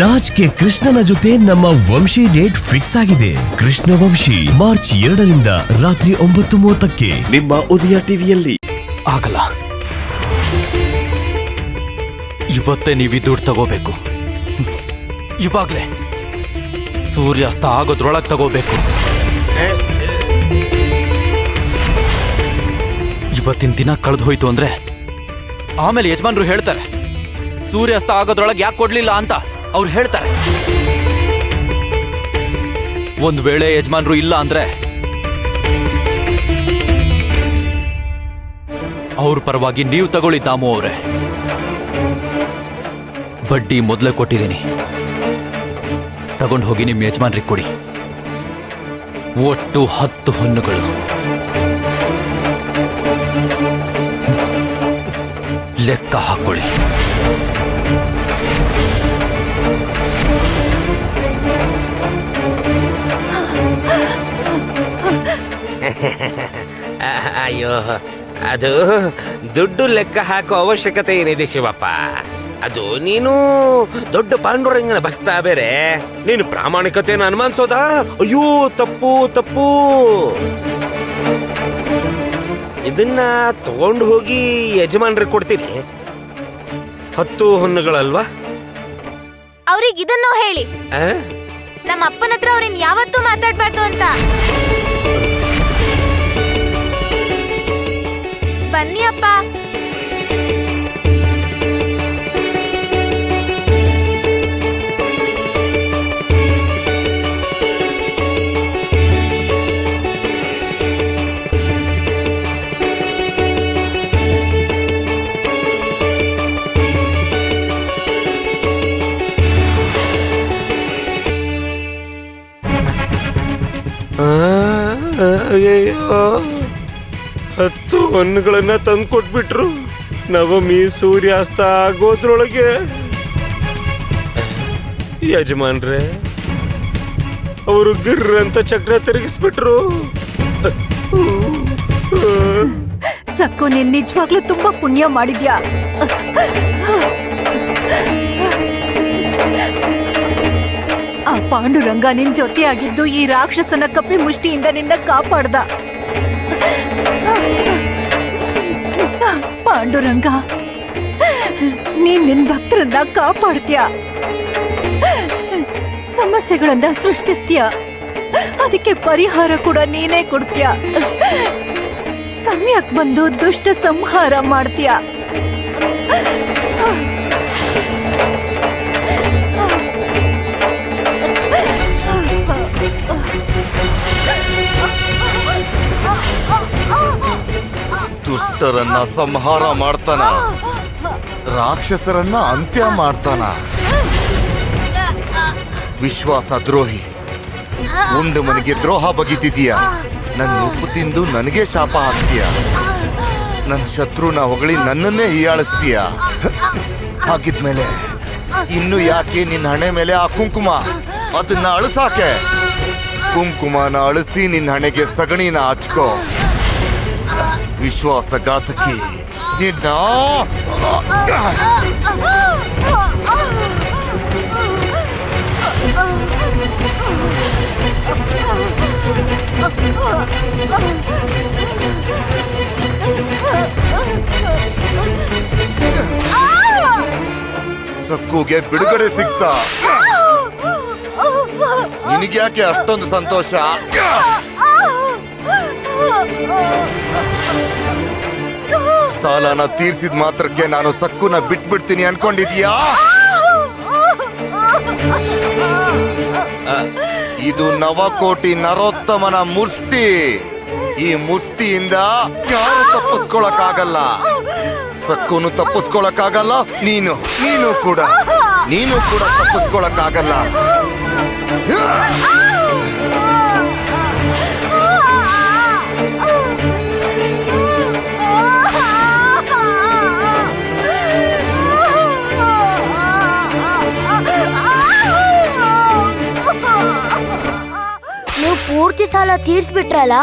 Raj K ಕೃಷ್ಣನ ಜೊತೆ ನಮ್ಮ ವಂಶಿ ಡೇಟ್ ಫಿಕ್ಸ್ ಆಗಿದೆ. ಕೃಷ್ಣ ವಂಶಿ ಮಾರ್ಚ್ 2ರಿಂದ ರಾತ್ರಿ 9:30ಕ್ಕೆ ನಿಮ್ಮ ಉದಯ ಟಿವಿಯಲ್ಲಿ. ಆಗಲ್ಲ, ಇವತ್ತೇ ನೀವು ದುಡ್ಡು ತಗೋಬೇಕು. ಇವಾಗ್ಲೇ ಸೂರ್ಯಾಸ್ತ ಆಗೋದ್ರೊಳಗೆ ತಗೋಬೇಕು. ಇವತ್ತಿನ ದಿನ ಕಳೆದು ಹೋಯ್ತು ಅಂದ್ರೆ ಆಮೇಲೆ ಯಜಮಾನ್ರು ಹೇಳ್ತಾರೆ ಸೂರ್ಯಾಸ್ತ ಆಗೋದ್ರೊಳಗೆ ಯಾಕೆ ಕೊಡ್ಲಿಲ್ಲ ಅಂತ. ಅವ್ರು ಹೇಳ್ತಾರೆ ಒಂದ್ ವೇಳೆ ಯಜಮಾನ್ರು ಇಲ್ಲ ಅಂದ್ರೆ ಅವ್ರ ಪರವಾಗಿ ನೀವು ತಗೊಳ್ಳಿ ದಾಮು ಅವ್ರೆ. ಬಡ್ಡಿ ಮೊದಲೇ ಕೊಟ್ಟಿದ್ದೀನಿ, ತಗೊಂಡು ಹೋಗಿ ನಿಮ್ಮ ಯಜಮಾನ್ರಿಗೆ ಕೊಡಿ. ಒಟ್ಟು 10 ಹೊನ್ನುಗಳು. ಲೆಕ್ಕ ಹಾಕೊಳ್ಳಿ. ಅಯ್ಯೋ, ಅದು ದುಡ್ಡು ಲೆಕ್ಕ ಹಾಕೋ ಅವಶ್ಯಕತೆ ಏನಿದೆ ಶಿವಪ್ಪ? ಅದು ನೀನು ದೊಡ್ಡ ಪಾಂಡುರಂಗನ ಭಕ್ತ ಬೇರೆ, ನೀನು ಪ್ರಾಮಾಣಿಕತೆಯನ್ನು ಅನುಮಾನಿಸೋದಾ? ಅಯ್ಯೋ ತಪ್ಪು ತಪ್ಪು. ಇದನ್ನ ತಗೊಂಡು ಹೋಗಿ ಯಜಮಾನ್ರಿಗೆ ಕೊಡ್ತೀನಿ. 10 ಹೊನ್ನುಗಳಲ್ವಾ? ಅವ್ರಿಗೆ ಇದನ್ನು ಹೇಳಿ, ನಮ್ಮ ಅಪ್ಪನ ಹತ್ರ ಅವ್ರೇನ್ ಯಾವತ್ತೂ ಮಾತಾಡ್ಬಾರ್ದು ಅಂತ. ಬನ್ನಿ ಅಪ್ಪ. ಅಯ್ಯೋ, 10 ಹೊನ್ನುಗಳನ್ನ ತಂದು ಕೊಟ್ಬಿಟ್ರು. ನವಮಿ ಸೂರ್ಯಾಸ್ತ ಆಗೋದ್ರೊಳಗೆ. ಯಜಮಾನ್ರೆ, ಅವರು ಗಿರ್ರ ಅಂತ ಚಕ್ರ ತಿರುಗಿಸ್ಬಿಟ್ರು. ಸಕ್ಕು, ನೀನ್ ನಿಜವಾಗ್ಲೂ ತುಂಬಾ ಪುಣ್ಯ ಮಾಡಿದ್ಯಾ. ಆ ಪಾಂಡುರಂಗ ನಿನ್ ಜೊತೆಯಾಗಿದ್ದು ಈ ರಾಕ್ಷಸನ ಕಪ್ಪಿ ಮುಷ್ಟಿಯಿಂದ ನಿನ್ನ ಕಾಪಾಡ್ದ. ಪಾಂಡುರಂಗ, ನೀನ್ ನಿನ್ ಭಕ್ತರನ್ನ ಕಾಪಾಡ್ತೀಯ, ಸಮಸ್ಯೆಗಳನ್ನ ಸೃಷ್ಟಿಸ್ತೀಯ, ಅದಕ್ಕೆ ಪರಿಹಾರ ಕೂಡ ನೀನೇ ಕೊಡ್ತೀಯ. ಸಮಯಕ್ಕೆ ಬಂದು ದುಷ್ಟ ಸಂಹಾರ ಮಾಡ್ತೀಯ. ದುಷ್ಟರನ್ನ ಸಂಹಾರ ಮಾಡ್ತಾನ, ರಾಕ್ಷಸರನ್ನ ಅಂತ್ಯ ಮಾಡ್ತಾನ. ವಿಶ್ವಾಸ ದ್ರೋಹಿ, ಉಂಡು ಮನೆಗೆ ದ್ರೋಹ ಬಗೆದಿದೀಯ. ನನ್ನ ಉಪ್ಪು ತಿಂದು ನನಗೆ ಶಾಪ ಹಾಕ್ತೀಯ. ನನ್ನ ಶತ್ರುನ ಹೊಗಳಿ ನನ್ನನ್ನೇ ಹೀಯಾಳಿಸ್ತೀಯ. ಹಾಗಿದ್ಮೇಲೆ ಇನ್ನು ಯಾಕೆ ನಿನ್ನ ಹಣೆ ಮೇಲೆ ಆ ಕುಂಕುಮ? ಅದನ್ನ ಅಳಿಸಾಕೆ. ಕುಂಕುಮನ ಅಳಿಸಿ ನಿನ್ನ ಹಣೆಗೆ ಸಗಣಿನ ಹಚ್ಕೋ. ವಿಶ್ವಾಸಘಾತಕಿ ನಿನ್ನ. ಸಕ್ಕುಗೆ ಬಿಡುಗಡೆ ಸಿಗ್ತಾ. ನಿನಗ್ಯಾಕೆ ಅಷ್ಟೊಂದು ಸಂತೋಷ? ಸಾಲನ ತೀರ್ಸಿದ ಮಾತ್ರಕ್ಕೆ ನಾನು ಸಕ್ಕುನ ಬಿಟ್ಬಿಡ್ತೀನಿ ಅನ್ಕೊಂಡಿದ್ಯಾ? ಇದು ನವಕೋಟಿ ನರೋತ್ತಮನ ಮುಷ್ಟಿ. ಈ ಮುಷ್ಟಿಯಿಂದ ಯಾರು ತಪ್ಪಿಸ್ಕೊಳಕ್ಕಾಗಲ್ಲ. ಸಕ್ಕುನು ತಪ್ಪಿಸ್ಕೊಳಕ್ಕಾಗಲ್ಲ, ನೀನು ಕೂಡ ತಪ್ಪಿಸ್ಕೊಳಕ್ಕಾಗಲ್ಲ. ನೀವು ಪೂರ್ತಿ ಸಾಲ ತೀರ್ಸ್ಬಿಟ್ರಲ್ಲ,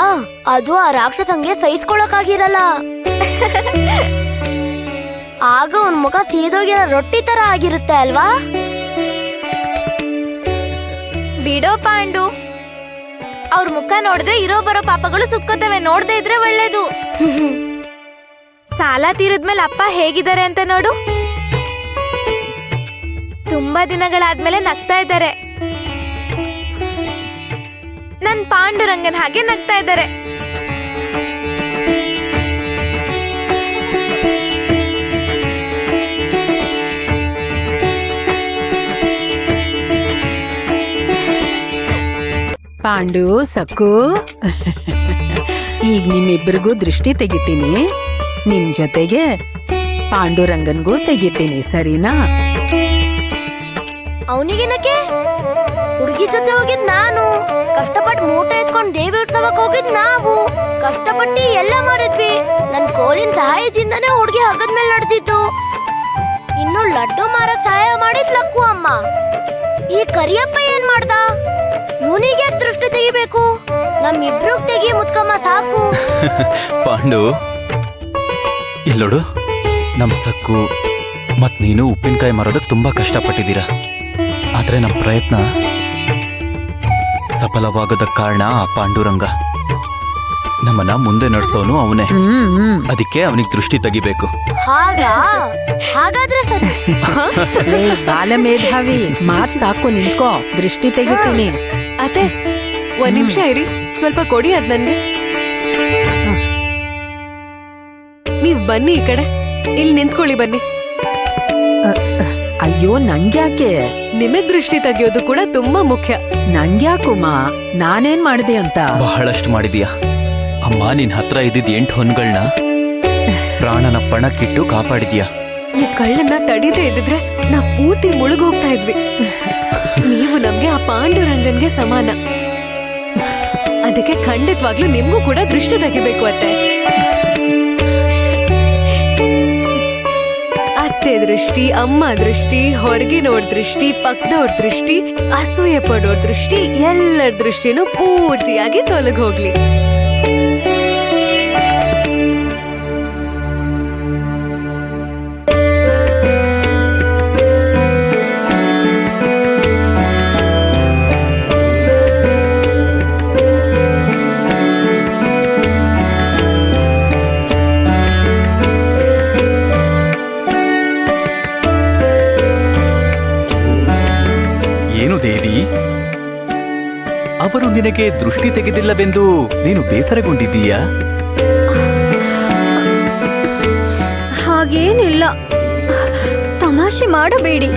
ಅದು ಆ ರಾಕ್ಷಸಂಗೆ ಸಹಿಸ್ಕೊಳಕ್ಕಾಗಿರಲ್ಲ. ಆಗ ಅವನ್ ಮುಖ ಸೀದೋಗಿರೋ ರೊಟ್ಟಿ ತರ ಆಗಿರುತ್ತೆ ಅಲ್ವಾ? ಬಿಡೋ ಪಾಂಡು, ಅವ್ರ ಮುಖ ನೋಡಿದ್ರೆ ಇರೋ ಬರೋ ಪಾಪಗಳು ಸುಕ್ಕೋತವೆ, ನೋಡ್ದೇ ಇದ್ರೆ ಒಳ್ಳೇದು. ಸಾಲ ತೀರಿದ್ಮೇಲೆ ಅಪ್ಪ ಹೇಗಿದ್ದಾರೆ ಅಂತ ನೋಡು. ತುಂಬಾ ದಿನಗಳಾದ್ಮೇಲೆ ನಗ್ತಾ ಇದ್ದಾರೆ. ನನ್ ಪಾಂಡುರಂಗನ್ ಹಾಗೆ ನಗ್ತಾ ಇದ್ದಾರೆ. ಪಾಂಡು ಸಕ್ಕು, ಈಗ ನಿಮ್ಮಿಬ್ಬರಿಗೂ ದೃಷ್ಟಿ ತೆಗಿತೀನಿ. ನಿಮ್ ಜೊತೆಗೆ ಪಾಂಡುರಂಗನ್ಗೂ ತೆಗಿತೀನಿ, ಸರಿನಾ? ಅವನಿಗೇನಕ್ಕೆ? ಹುಡುಗಿ ಜೊತೆ ಹೋಗಿದ್ ನಾನು, ಕಷ್ಟಪಟ್ಟು ಮೂಟೆ ಎತ್ಕೊಂಡ್ ದೇವಿ ಉತ್ಸವಕ್ಕೆ ಹೋಗಿದ್ ನಾವು, ಕಷ್ಟಪಟ್ಟು ಎಲ್ಲ ಮಾಡಿದ್ವಿ. ನನ್ ಕೋಲಿನ ಸಹಾಯದಿಂದನೇ ಹುಡುಗಿ ಹಗ್ಗದ ಮೇಲೆ ನಡೆದಿತ್ತು. ಇನ್ನು ಲಡ್ಡು ಮಾರಕ್ ಸಹಾಯ ಮಾಡಿದ್ ಲಕ್ಕು ಅಮ್ಮ. ಈ ಕರಿಯಪ್ಪ ಏನ್ ಮಾಡ್ದ? ಇವನಿಗೆ ದೃಷ್ಟಿ ತೆಗಿಬೇಕು? ನಮ್ಮಿಬ್ರು ತೆಗಿ ಮುತ್ಕಮ್ಮ ಸಾಕು. ಪಾಂಡು, ಇಲ್ಲೋಡು, ನಮ್ ಸಕ್ಕು ಮತ್ ನೀನು ಉಪ್ಪಿನಕಾಯಿ ಮಾರೋದಕ್ಕೆ ತುಂಬಾ ಕಷ್ಟಪಟ್ಟಿದ್ದೀರಾ. ಆದ್ರೆ ನಮ್ ಪ್ರಯತ್ನ ಸಫಲವಾಗೋದಕ್ ಕಾರಣ ಆ ಪಾಂಡುರಂಗ. ನಮ್ಮನ್ನ ಮುಂದೆ ನಡೆಸೋನು ಅವನೇ. ಅದಕ್ಕೆ ಅವನಿಗೆ ದೃಷ್ಟಿ ತೆಗಿಬೇಕು. ಹಾಗಾದ್ರೆ ಸರಿ. ಲೇ ಬಾಲ ಮೇಧಾವಿ, ಮಾತ್ ಸಾಕು, ನಿಂತ್ಕೋ, ದೃಷ್ಟಿ ತೆಗಿತೀನಿ. ಅತ್ತೆ, ಒಂದ್ ನಿಮಿಷ ಇರಿ, ಸ್ವಲ್ಪ ಕೊಡಿ ಅದ್ ನನ್ಗೆ. ನೀವ್ ಬನ್ನಿ ಈ ಕಡೆ, ಇಲ್ಲಿ ನಿಂತ್ಕೊಳ್ಳಿ ಬನ್ನಿ. ಅಯ್ಯೋ, ನಂಗ್ಯಾಕೆ? ನಿಮಗ್ ದೃಷ್ಟಿ ತೆಗಿಯೋದು ಕೂಡ ತುಂಬಾ ಮುಖ್ಯ. ನಂಗ್ಯಾಕುಮ್ಮ? ನಾನೇನ್ ಮಾಡಿದೆ ಅಂತ? ಬಹಳಷ್ಟು ಮಾಡಿದೀಯ ಅಮ್ಮ. ನಿನ್ ಹತ್ರ ಇದ್ದಿದ್ 8 ಹೊನ್ಗಳನ್ನ ಪ್ರಾಣನ ಪಣಕ್ಕಿಟ್ಟು ಕಾಪಾಡಿದ್ಯಾ. ನೀವ್ ಕಳ್ಳನ್ನ ತಡೀದೇ ಇದ್ದಿದ್ರೆ ನಾವ್ ಪೂರ್ತಿ ಮುಳುಗೋಗ್ತಾ ಇದ್ವಿ. ನೀವು ನಮ್ಗೆ ಆ ಪಾಂಡುರಂಗನ್ಗೆ ಸಮಾನ. ಅದಕ್ಕೆ ಖಂಡಿತವಾಗ್ಲೂ ನಿಮ್ಗೂ ಕೂಡ ದೃಷ್ಟಿ ತೆಗಿಬೇಕು ಅತ್ತೆ. ಅತ್ತೆ ದೃಷ್ಟಿ, ಅಮ್ಮ ದೃಷ್ಟಿ, ಹೊರಗಿನೋರ್ ದೃಷ್ಟಿ, ಪಕ್ಕದವ್ರ ದೃಷ್ಟಿ, ಅಸೂಯೆ ಪಡೋರ್ ದೃಷ್ಟಿ, ಎಲ್ಲರ ದೃಷ್ಟಿನೂ ಪೂರ್ತಿಯಾಗಿ ತೊಲಗ್ ಹೋಗ್ಲಿ. ದೇವಿ, ಅವರು ನಿನಗೆ ದೃಷ್ಟಿ ತೆಗೆದಿಲ್ಲವೆಂದು ನೀನು ಬೇಸರಗೊಂಡಿದ್ದೀಯಾ? ಹಾಗೇನಿಲ್ಲ, ತಮಾಷೆ ಮಾಡಬೇಡಿ.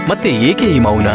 ಮತ್ತೆ ಏಕೆ ಈ ಮೌನ?